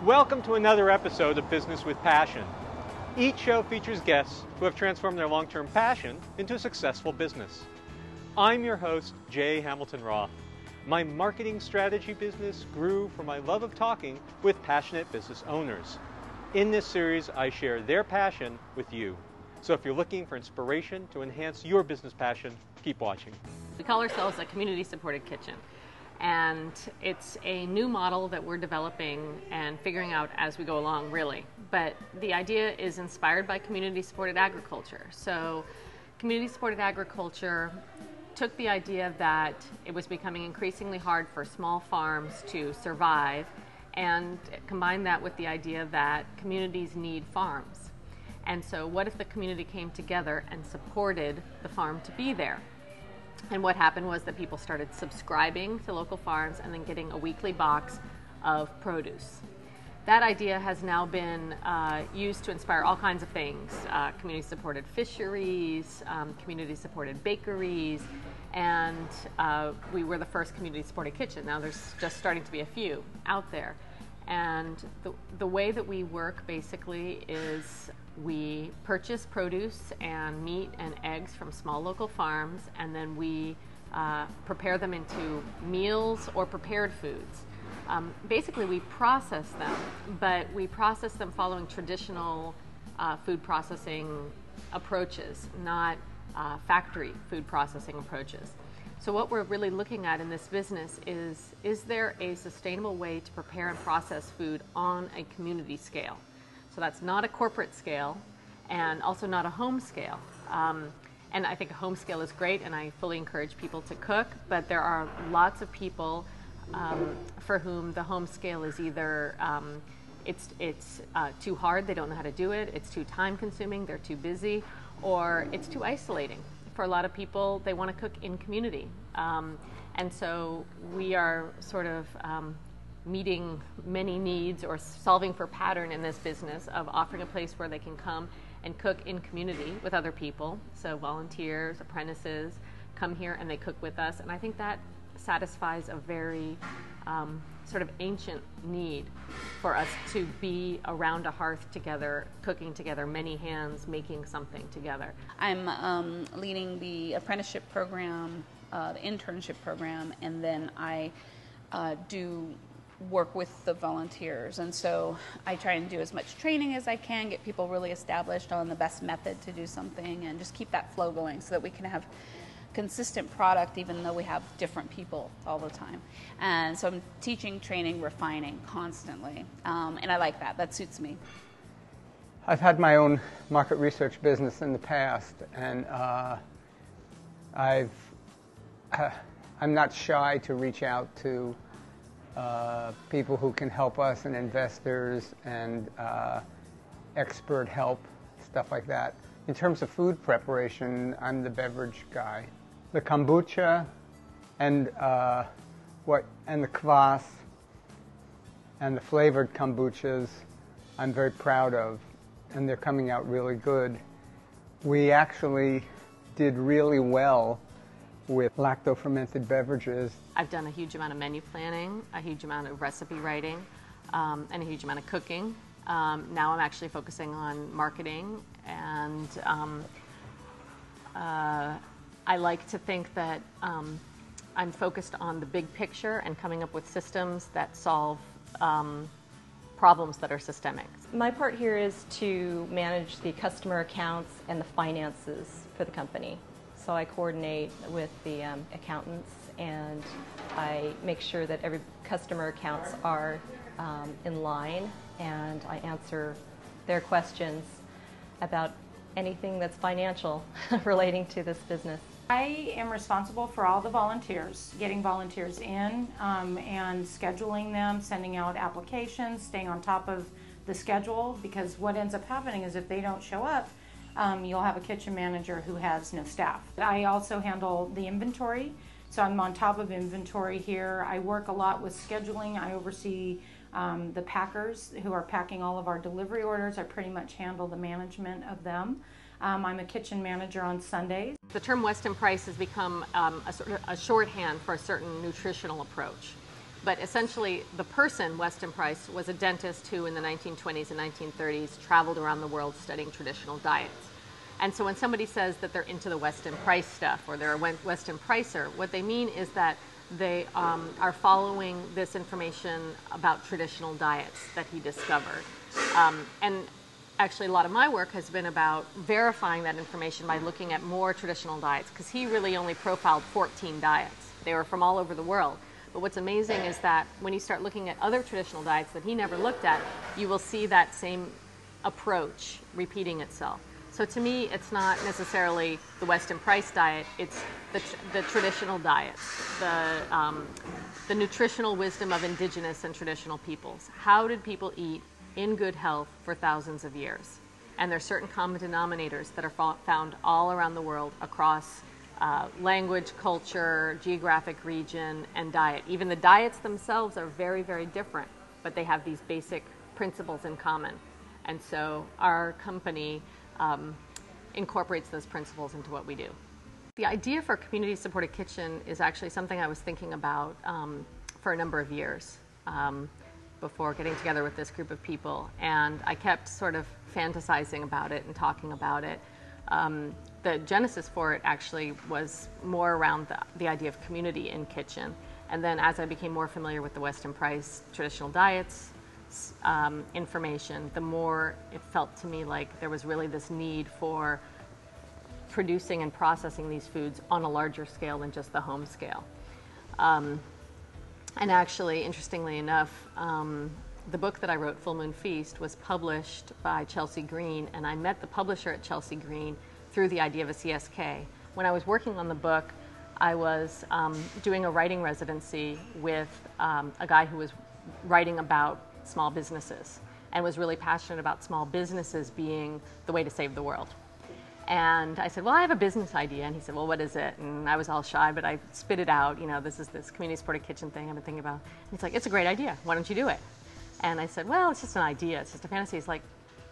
Welcome to another episode of Business with Passion. Each show features guests who have transformed their long-term passion into a successful business. I'm your host, Jay Hamilton Roth. My marketing strategy business grew from my love of talking with passionate business owners. In this series, I share their passion with you. So if you're looking for inspiration to enhance your business passion, keep watching. We call ourselves a community-supported kitchen. And it's a new model that we're developing and figuring out as we go along, really. But the idea is inspired by community-supported agriculture. So community-supported agriculture took the idea that it was becoming increasingly hard for small farms to survive and combined that with the idea that communities need farms. And so what if the community came together and supported the farm to be there? And what happened was that people started subscribing to local farms and then getting a weekly box of produce. That idea has now been used to inspire all kinds of things, community-supported fisheries, community-supported bakeries, and we were the first community-supported kitchen. Now there's just starting to be a few out there. And the way that we work basically is we purchase produce and meat and eggs from small local farms, and then we prepare them into meals or prepared foods. Basically, we process them, but we process them following traditional food processing approaches, not factory food processing approaches. So what we're really looking at in this business is there a sustainable way to prepare and process food on a community scale? So that's not a corporate scale and also not a home scale. And I think a home scale is great, and I fully encourage people to cook, but there are lots of people for whom the home scale is either it's too hard, they don't know how to do it, it's too time consuming, they're too busy, or it's too isolating. For a lot of people, they want to cook in community. And so we are sort of meeting many needs or solving for pattern in this business of offering a place where they can come and cook in community with other people. So volunteers, apprentices come here and they cook with us. And I think that satisfies a very sort of ancient need for us to be around a hearth together, cooking together, many hands making something together. I'm leading the apprenticeship program, the internship program, and then I do work with the volunteers. And so I try and do as much training as I can, get people really established on the best method to do something, and just keep that flow going so that we can have consistent product even though we have different people all the time. And so I'm teaching, training, refining constantly. And I like that. That suits me. I've had my own market research business in the past, and I'm not shy to reach out to people who can help us, and investors and expert help, stuff like that. In terms of food preparation, I'm the beverage guy. The kombucha and the kvass and the flavored kombuchas I'm very proud of, and they're coming out really good. We actually did really well with lacto-fermented beverages. I've done a huge amount of menu planning, a huge amount of recipe writing, and a huge amount of cooking. Now I'm actually focusing on marketing, and I like to think that I'm focused on the big picture and coming up with systems that solve problems that are systemic. My part here is to manage the customer accounts and the finances for the company. So I coordinate with the accountants, and I make sure that every customer accounts are in line, and I answer their questions about anything that's financial relating to this business. I am responsible for all the volunteers, getting volunteers in and scheduling them, sending out applications, staying on top of the schedule, because what ends up happening is if they don't show up, you'll have a kitchen manager who has no staff. I also handle the inventory, so I'm on top of inventory here. I work a lot with scheduling. I oversee the packers who are packing all of our delivery orders. I pretty much handle the management of them. I'm a kitchen manager on Sundays. The term Weston Price has become a shorthand for a certain nutritional approach But essentially, the person, Weston Price, was a dentist who in the 1920s and 1930s traveled around the world studying traditional diets. And so when somebody says that they're into the Weston Price stuff or they're a Weston Pricer, what they mean is that they are following this information about traditional diets that he discovered. And actually, a lot of my work has been about verifying that information by looking at more traditional diets, because he really only profiled 14 diets. They were from all over the world. But what's amazing is that when you start looking at other traditional diets that he never looked at, you will see that same approach repeating itself. So to me, it's not necessarily the Weston Price diet, it's the traditional diets, the nutritional wisdom of indigenous and traditional peoples. How did people eat in good health for thousands of years? And there are certain common denominators that are found all around the world across language, culture, geographic region, and diet. Even the diets themselves are very, very different, but they have these basic principles in common. And so our company incorporates those principles into what we do. The idea for a community-supported kitchen is actually something I was thinking about for a number of years before getting together with this group of people. And I kept sort of fantasizing about it and talking about it. The genesis for it actually was more around the idea of community in kitchen. And then as I became more familiar with the Weston Price traditional diets information, the more it felt to me like there was really this need for producing and processing these foods on a larger scale than just the home scale. And actually, interestingly enough, the book that I wrote, Full Moon Feast, was published by Chelsea Green, and I met the publisher at Chelsea Green through the idea of a CSK. When I was working on the book, I was doing a writing residency with a guy who was writing about small businesses and was really passionate about small businesses being the way to save the world. And I said, well, I have a business idea. And he said, well, what is it? And I was all shy, but I spit it out. You know, this is this community-supported kitchen thing I've been thinking about. And he's like, it's a great idea. Why don't you do it? And I said, well, it's just an idea. It's just a fantasy. He's like,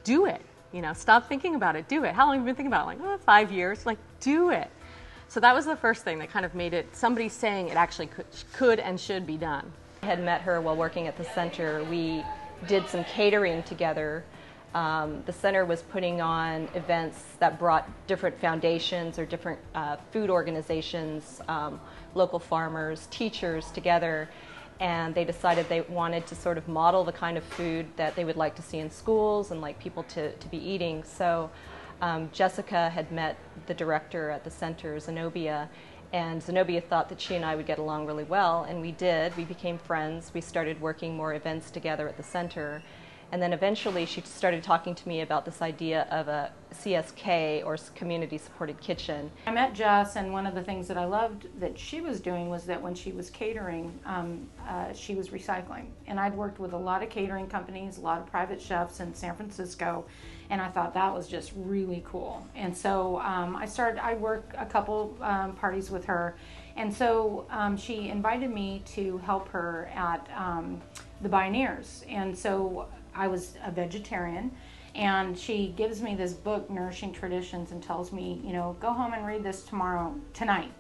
do it. You know, stop thinking about it. Do it. How long have you been thinking about it? Like, 5 years. Like, do it. So that was the first thing that kind of made it somebody saying it actually could and should be done. I had met her while working at the center. We did some catering together. The center was putting on events that brought different foundations or different food organizations, local farmers, teachers together, and they decided they wanted to sort of model the kind of food that they would like to see in schools and like people to be eating. So Jessica had met the director at the center, Zenobia, and Zenobia thought that she and I would get along really well, and we did. We became friends. We started working more events together at the center. And then eventually she started talking to me about this idea of a CSK, or community supported kitchen. I met Jess, and one of the things that I loved that she was doing was that when she was catering, she was recycling. And I'd worked with a lot of catering companies, a lot of private chefs in San Francisco, and I thought that was just really cool. And so I worked a couple parties with her, and so she invited me to help her at the Bioneers. And so I was a vegetarian, and she gives me this book, Nourishing Traditions, and tells me, you know, go home and read this tonight,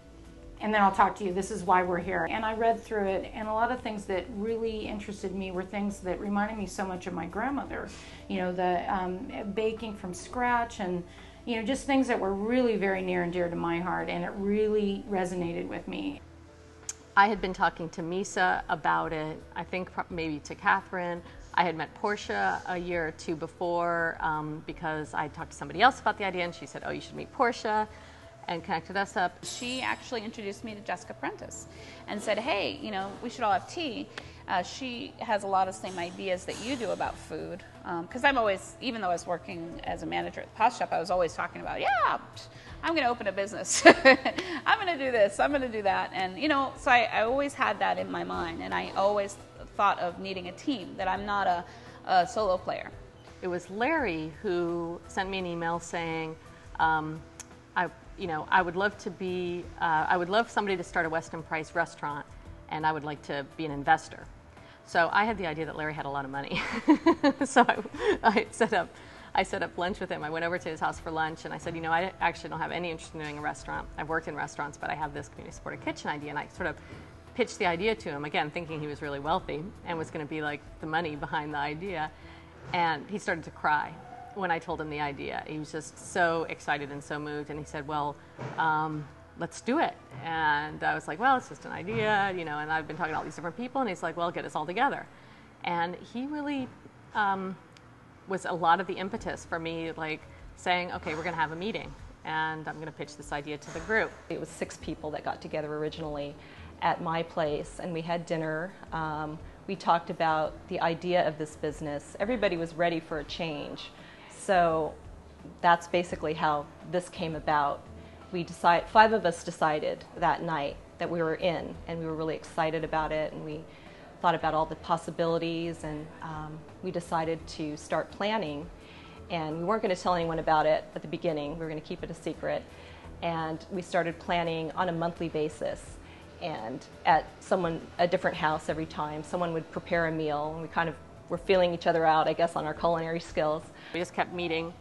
and then I'll talk to you. This is why we're here. And I read through it, and a lot of things that really interested me were things that reminded me so much of my grandmother. You know, the baking from scratch, and you know, just things that were really very near and dear to my heart, and it really resonated with me. I had been talking to Misa about it, I think maybe to Catherine. I had met Porsche a year or two before because I talked to somebody else about the idea, and she said, oh, you should meet Porsche, and connected us up. She actually introduced me to Jessica Prentice and said, hey, you know, we should all have tea. She has a lot of the same ideas that you do about food. Because I'm always, even though I was working as a manager at the Posh Shop, I was always talking about, yeah, I'm going to open a business. I'm going to do this. I'm going to do that. And, you know, so I always had that in my mind. And I always thought of needing a team, that I'm not a solo player. It was Larry who sent me an email saying, I would love somebody to start a Weston Price restaurant, and I would like to be an investor. So I had the idea that Larry had a lot of money. So I set up lunch with him. I went over to his house for lunch, and I said, you know, I actually don't have any interest in doing a restaurant. I've worked in restaurants, but I have this community supported kitchen idea. And I sort of pitched the idea to him, again, thinking he was really wealthy and was going to be like the money behind the idea. And he started to cry when I told him the idea. He was just so excited and so moved. And he said, well, let's do it. And I was like, well, it's just an idea, you know, and I've been talking to all these different people. And he's like, well, get us all together. And he really was a lot of the impetus for me, like saying, okay, we're going to have a meeting and I'm going to pitch this idea to the group. It was 6 people that got together originally at my place, and we had dinner. We talked about the idea of this business. Everybody was ready for a change. So that's basically how this came about. 5 of us decided that night that we were in, and we were really excited about it, and we thought about all the possibilities, and we decided to start planning. And we weren't going to tell anyone about it at the beginning. We were going to keep it a secret. And we started planning on a monthly basis. And at a different house every time, someone would prepare a meal, and we kind of were feeling each other out, I guess, on our culinary skills. We just kept meeting,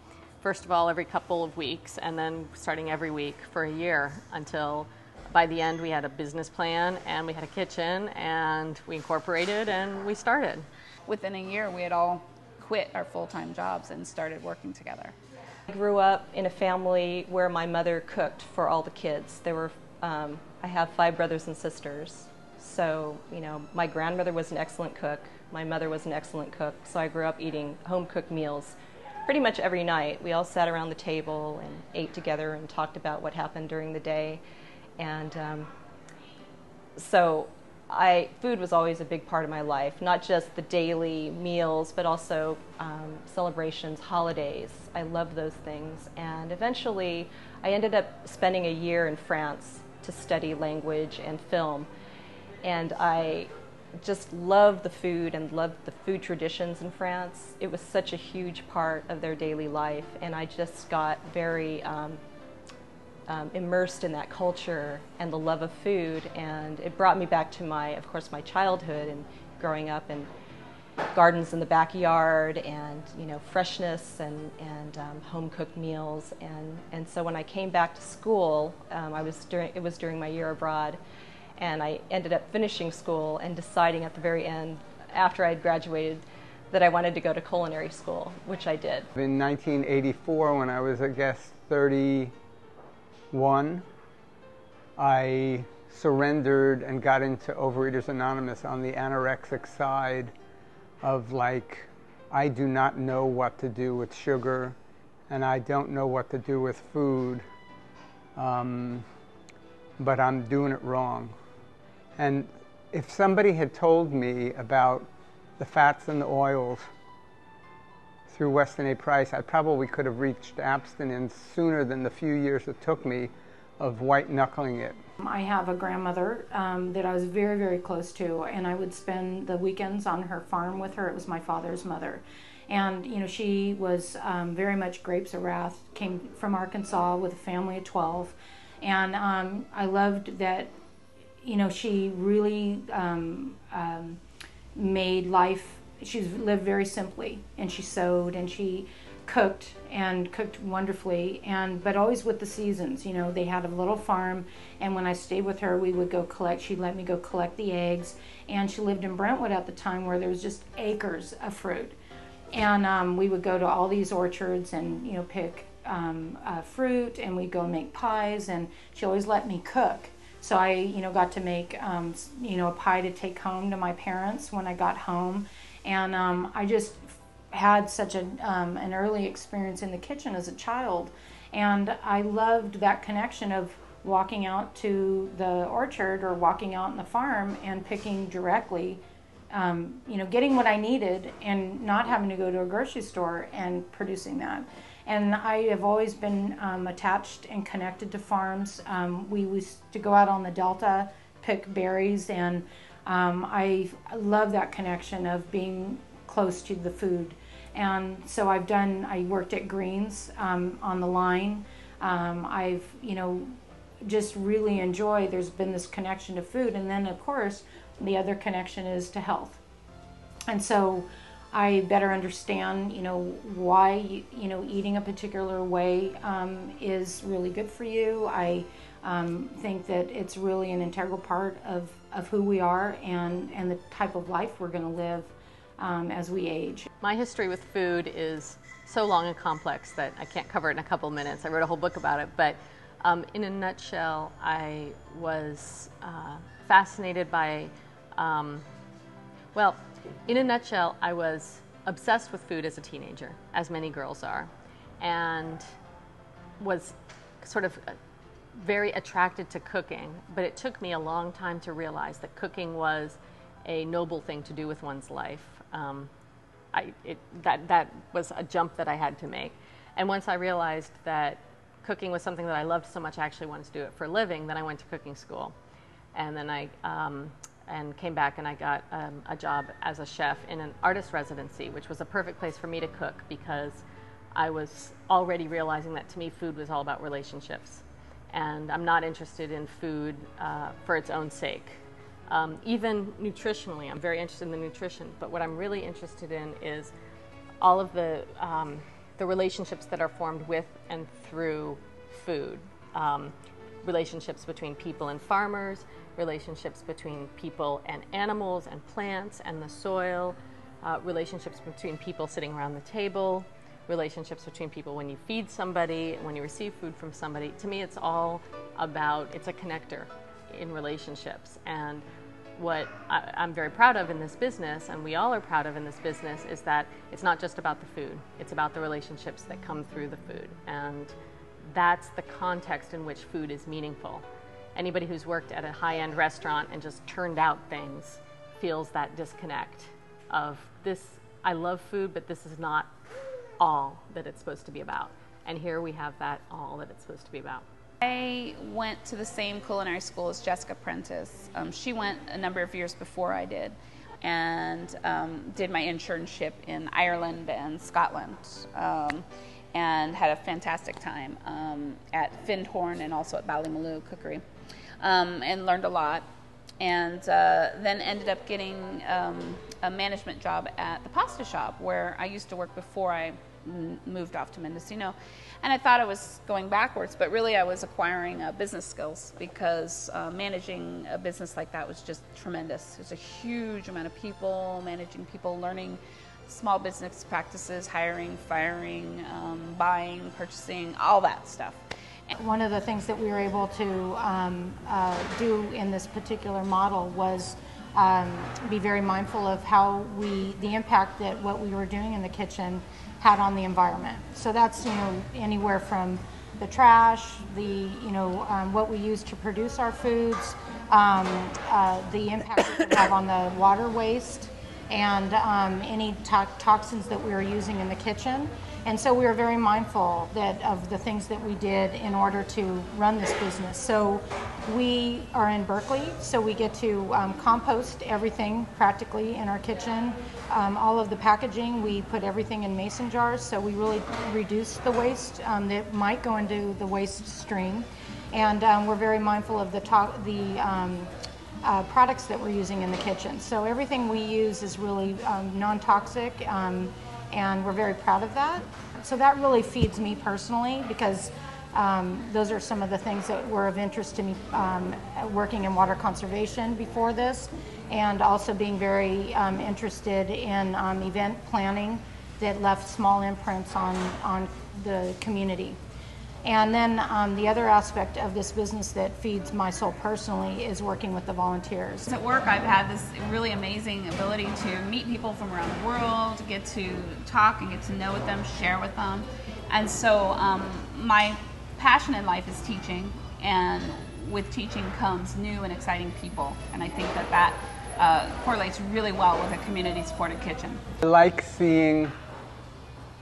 first of all, every couple of weeks, and then starting every week for a year, until by the end we had a business plan and we had a kitchen and we incorporated and we started. Within a year, we had all quit our full-time jobs and started working together. I grew up in a family where my mother cooked for all the kids. I have 5 brothers and sisters. So, you know, my grandmother was an excellent cook. My mother was an excellent cook. So I grew up eating home-cooked meals pretty much every night. We all sat around the table and ate together and talked about what happened during the day. And so food was always a big part of my life, not just the daily meals, but also celebrations, holidays. I love those things. And eventually, I ended up spending a year in France to study language and film. And I just loved the food and loved the food traditions in France. It was such a huge part of their daily life, and I just got very immersed in that culture and the love of food, and it brought me back to of course, my childhood and growing up in gardens in the backyard, and you know, freshness and home-cooked meals, and so when I came back to school, it was during my year abroad, and I ended up finishing school and deciding at the very end, after I'd graduated, that I wanted to go to culinary school, which I did. In 1984, when I was, I guess, 31, I surrendered and got into Overeaters Anonymous on the anorexic side of, like, I do not know what to do with sugar and I don't know what to do with food, but I'm doing it wrong. And if somebody had told me about the fats and the oils through Weston A. Price, I probably could have reached abstinence sooner than the few years it took me of white-knuckling it. I have a grandmother that I was very, very close to, and I would spend the weekends on her farm with her. It was my father's mother. And, you know, she was very much grapes of wrath, came from Arkansas with a family of 12. And I loved that, you know, she really made life, she lived very simply, and she sewed and she cooked wonderfully, but always with the seasons. You know, they had a little farm, and when I stayed with her, we would go collect, she'd let me go collect the eggs, and she lived in Brentwood at the time where there was just acres of fruit. And we would go to all these orchards and, you know, pick fruit, and we'd go make pies, and she always let me cook. So I, you know, got to make, you know, a pie to take home to my parents when I got home. And I just had such an early experience in the kitchen as a child. And I loved that connection of walking out to the orchard or walking out on the farm and picking directly, you know, getting what I needed and not having to go to a grocery store and producing that. And I have always been attached and connected to farms. We used to go out on the Delta, pick berries, and I love that connection of being close to the food. And so I worked at Greens on the line. I've, you know, just really enjoyed, there's been this connection to food. And then, of course, the other connection is to health. And so I better understand, why, eating a particular way is really good for you. I think that it's really an integral part of who we are and the type of life we're going to live as we age. My history with food is so long and complex that I can't cover it in a couple of minutes. I wrote a whole book about it, but in a nutshell, I was fascinated by, in a nutshell, I was obsessed with food as a teenager, as many girls are, and was sort of very attracted to cooking, but it took me a long time to realize that cooking was a noble thing to do with one's life. That was a jump that I had to make. And once I realized that cooking was something that I loved so much I actually wanted to do it for a living, then I went to cooking school. And then I came back and I got a job as a chef in an artist residency, which was a perfect place for me to cook because I was already realizing that to me food was all about relationships. And I'm not interested in food for its own sake. Even nutritionally, I'm very interested in the nutrition, but what I'm really interested in is all of the relationships that are formed with and through food. Relationships between people and farmers, relationships between people and animals and plants and the soil, relationships between people sitting around the table, relationships between people when you feed somebody, when you receive food from somebody. To me, it's all about, it's a connector in relationships. And what I'm very proud of in this business, and we all are proud of in this business, is that it's not just about the food. It's about the relationships that come through the food. And that's the context in which food is meaningful. Anybody who's worked at a high-end restaurant and just turned out things feels that disconnect of this, I love food, but this is not all that it's supposed to be about. And here we have that all that it's supposed to be about. I went to the same culinary school as Jessica Prentice. She went a number of years before I did and did my internship in Ireland and Scotland and had a fantastic time at Findhorn and also at Ballymaloo Cookery and learned a lot. And then ended up getting a management job at the pasta shop where I used to work before I moved off to Mendocino. And I thought I was going backwards, but really I was acquiring business skills because managing a business like that was just tremendous. It was a huge amount of people, managing people, learning small business practices, hiring, firing, buying, purchasing, all that stuff. One of the things that we were able to do in this particular model was be very mindful of how the impact that what we were doing in the kitchen had on the environment. So that's anywhere from the trash, what we use to produce our foods, the impact it could have on the water waste, and any toxins that we were using in the kitchen. And so we were very mindful of the things that we did in order to run this business. So we are in Berkeley, so we get to compost everything practically in our kitchen. All of the packaging, we put everything in mason jars, so we really reduce the waste that might go into the waste stream. And we're very mindful of the products that we're using in the kitchen. So everything we use is really non-toxic, and we're very proud of that. So that really feeds me personally because those are some of the things that were of interest to me working in water conservation before this, and also being very interested in event planning that left small imprints on the community. And then the other aspect of this business that feeds my soul personally is working with the volunteers. At work, I've had this really amazing ability to meet people from around the world, get to talk and get to know with them, share with them. And so my passion in life is teaching, and with teaching comes new and exciting people. And I think that correlates really well with a community-supported kitchen. I like seeing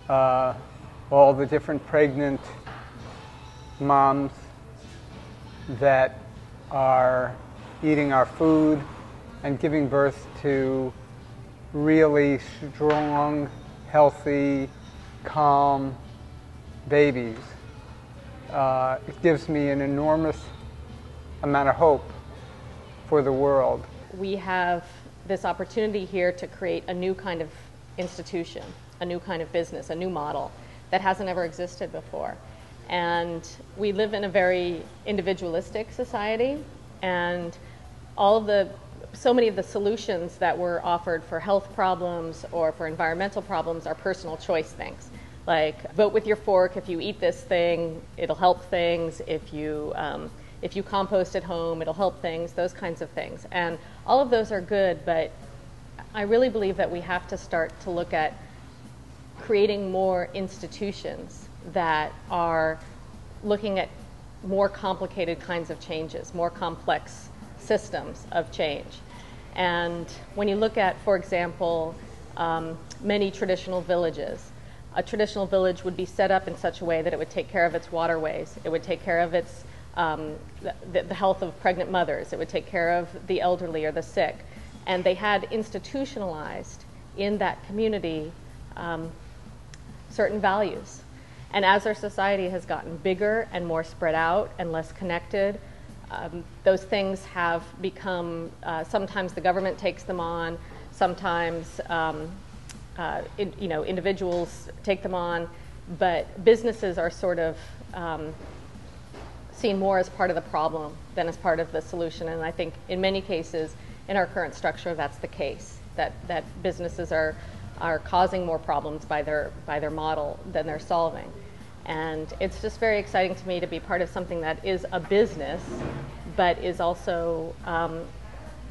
all the different pregnant moms that are eating our food and giving birth to really strong, healthy, calm babies. It gives me an enormous amount of hope for the world. We have this opportunity here to create a new kind of institution, a new kind of business, a new model that hasn't ever existed before. And we live in a very individualistic society, and so many of the solutions that were offered for health problems or for environmental problems are personal choice things. Like, vote with your fork. If you eat this thing, it'll help things. If you compost at home, it'll help things, those kinds of things. And all of those are good, but I really believe that we have to start to look at creating more institutions that are looking at more complicated kinds of changes, more complex systems of change. And when you look at, for example, many traditional villages, a traditional village would be set up in such a way that it would take care of its waterways, it would take care of its the health of pregnant mothers, it would take care of the elderly or the sick. And they had institutionalized in that community certain values. And as our society has gotten bigger and more spread out and less connected, those things have become, sometimes the government takes them on, sometimes individuals take them on, but businesses are sort of seen more as part of the problem than as part of the solution. And I think in many cases, in our current structure, that's the case, that businesses are causing more problems by their model than they're solving. And it's just very exciting to me to be part of something that is a business, but is also,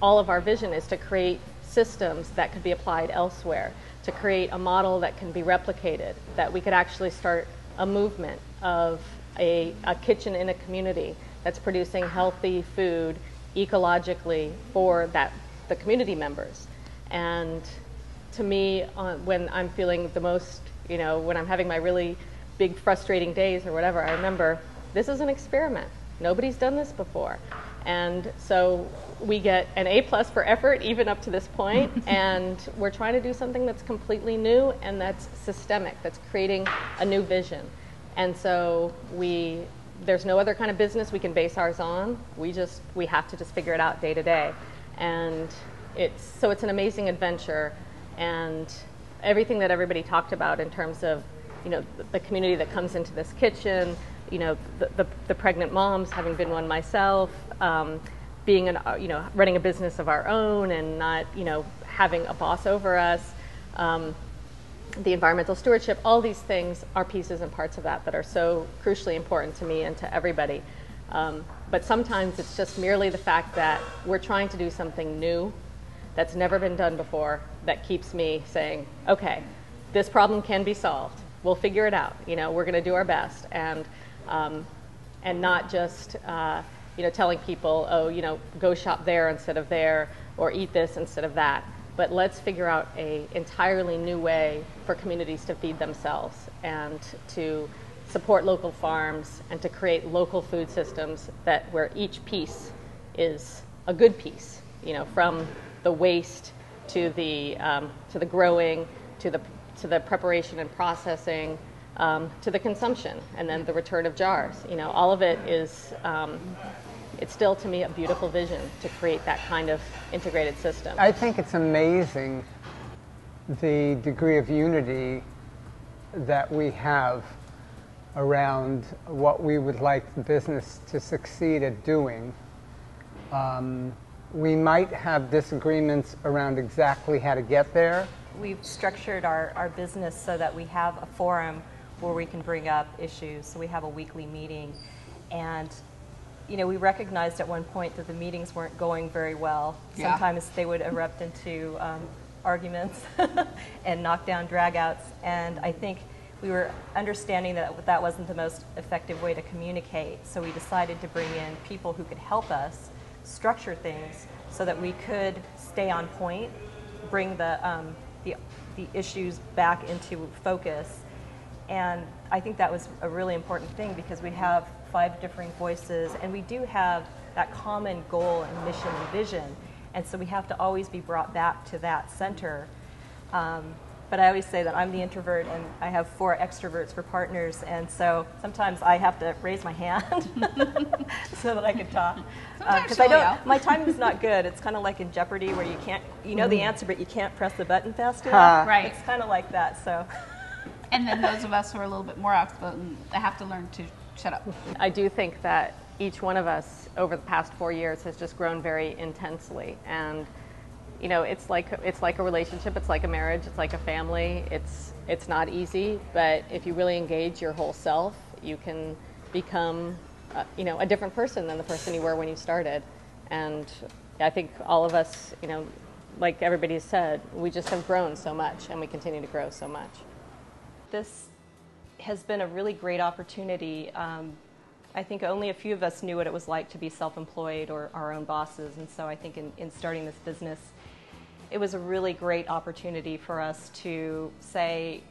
all of our vision is to create systems that could be applied elsewhere, to create a model that can be replicated, that we could actually start a movement of a kitchen in a community that's producing healthy food ecologically for the community members. And to me, when I'm feeling the most, when I'm having my really big frustrating days or whatever, I remember this is an experiment. Nobody's done this before. And so we get an A+ for effort even up to this point, and we're trying to do something that's completely new and that's systemic, that's creating a new vision. And so there's no other kind of business we can base ours on. We have to just figure it out day to day. And it's an amazing adventure, and everything that everybody talked about in terms of the community that comes into this kitchen, the pregnant moms, having been one myself, being running a business of our own and not having a boss over us, the environmental stewardship, all these things are pieces and parts of that are so crucially important to me and to everybody. But sometimes it's just merely the fact that we're trying to do something new that's never been done before that keeps me saying, okay, this problem can be solved. We'll figure it out. We're going to do our best, and not just telling people, oh, go shop there instead of there, or eat this instead of that. But let's figure out an entirely new way for communities to feed themselves and to support local farms and to create local food systems where each piece is a good piece. From the waste to the growing to the preparation and processing, to the consumption, and then the return of jars. All of it is, it's still to me a beautiful vision to create that kind of integrated system. I think it's amazing the degree of unity that we have around what we would like the business to succeed at doing. We might have disagreements around exactly how to get there. We've structured our business so that we have a forum where we can bring up issues. So we have a weekly meeting, and we recognized at one point that the meetings weren't going very well. Yeah. Sometimes they would erupt into arguments and knockdown dragouts, and I think we were understanding that wasn't the most effective way to communicate. So we decided to bring in people who could help us structure things so that we could stay on point, bring the issues back into focus. And I think that was a really important thing, because we have 5 differing voices, and we do have that common goal and mission and vision. And so we have to always be brought back to that center. But I always say that I'm the introvert and I have 4 extroverts for partners, and so sometimes I have to raise my hand so that I can talk. Because my timing is not good. It's kind of like in Jeopardy where you know the answer, but you can't press the button fast enough. Right. It's kind of like that. So. And then those of us who are a little bit more outspoken, they have to learn to shut up. I do think that each one of us over the past 4 years has just grown very intensely, and you know, it's like a relationship, it's like a marriage, it's like a family. It's not easy, but if you really engage your whole self, you can become a different person than the person you were when you started. And I think all of us, like everybody said, we just have grown so much, and we continue to grow so much. This has been a really great opportunity. I think only a few of us knew what it was like to be self-employed or our own bosses, and so I think in starting this business, it was a really great opportunity for us to say,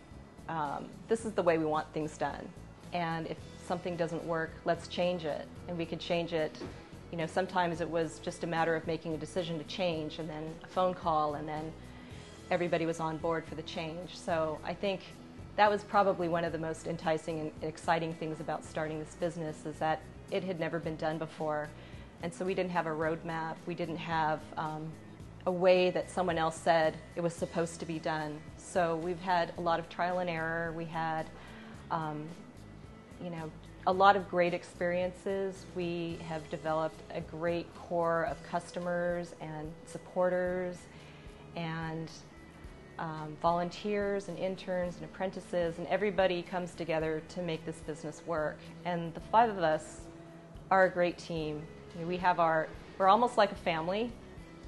this is the way we want things done, and if something doesn't work, let's change it. And we could change it. Sometimes it was just a matter of making a decision to change, and then a phone call, and then everybody was on board for the change. So I think that was probably one of the most enticing and exciting things about starting this business, is that it had never been done before. And so we didn't have a roadmap. We didn't have a way that someone else said it was supposed to be done. So we've had a lot of trial and error. We had, a lot of great experiences. We have developed a great core of customers and supporters and volunteers and interns and apprentices, and everybody comes together to make this business work. And the 5 of us are a great team. We're almost like a family.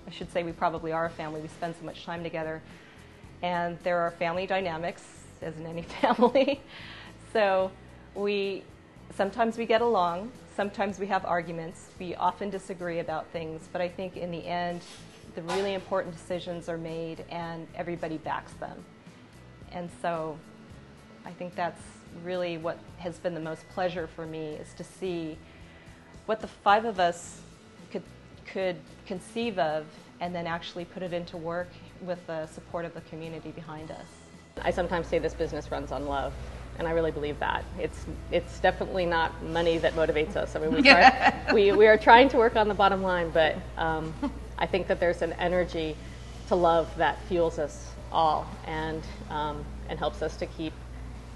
I should say we probably are a family. We spend so much time together. And there are family dynamics, as in any family. So sometimes we get along, sometimes we have arguments, we often disagree about things, but I think in the end, the really important decisions are made and everybody backs them. And so I think that's really what has been the most pleasure for me, is to see what the 5 of us could conceive of and then actually put it into work with the support of the community behind us. I sometimes say this business runs on love, and I really believe that. It's definitely not money that motivates us. I mean, we are trying to work on the bottom line, but I think that there's an energy to love that fuels us all and helps us to keep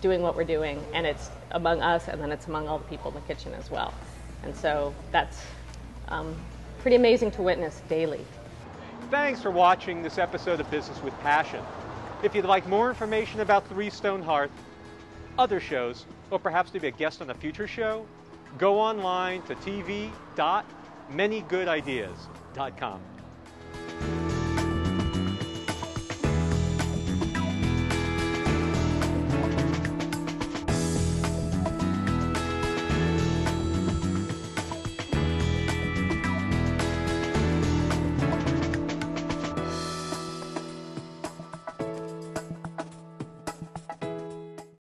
doing what we're doing. And it's among us, and then it's among all the people in the kitchen as well. And so that's pretty amazing to witness daily. Thanks for watching this episode of Business with Passion. If you'd like more information about 3 Stone Hearth, other shows, or perhaps to be a guest on a future show, go online to tv.manygoodideas.com.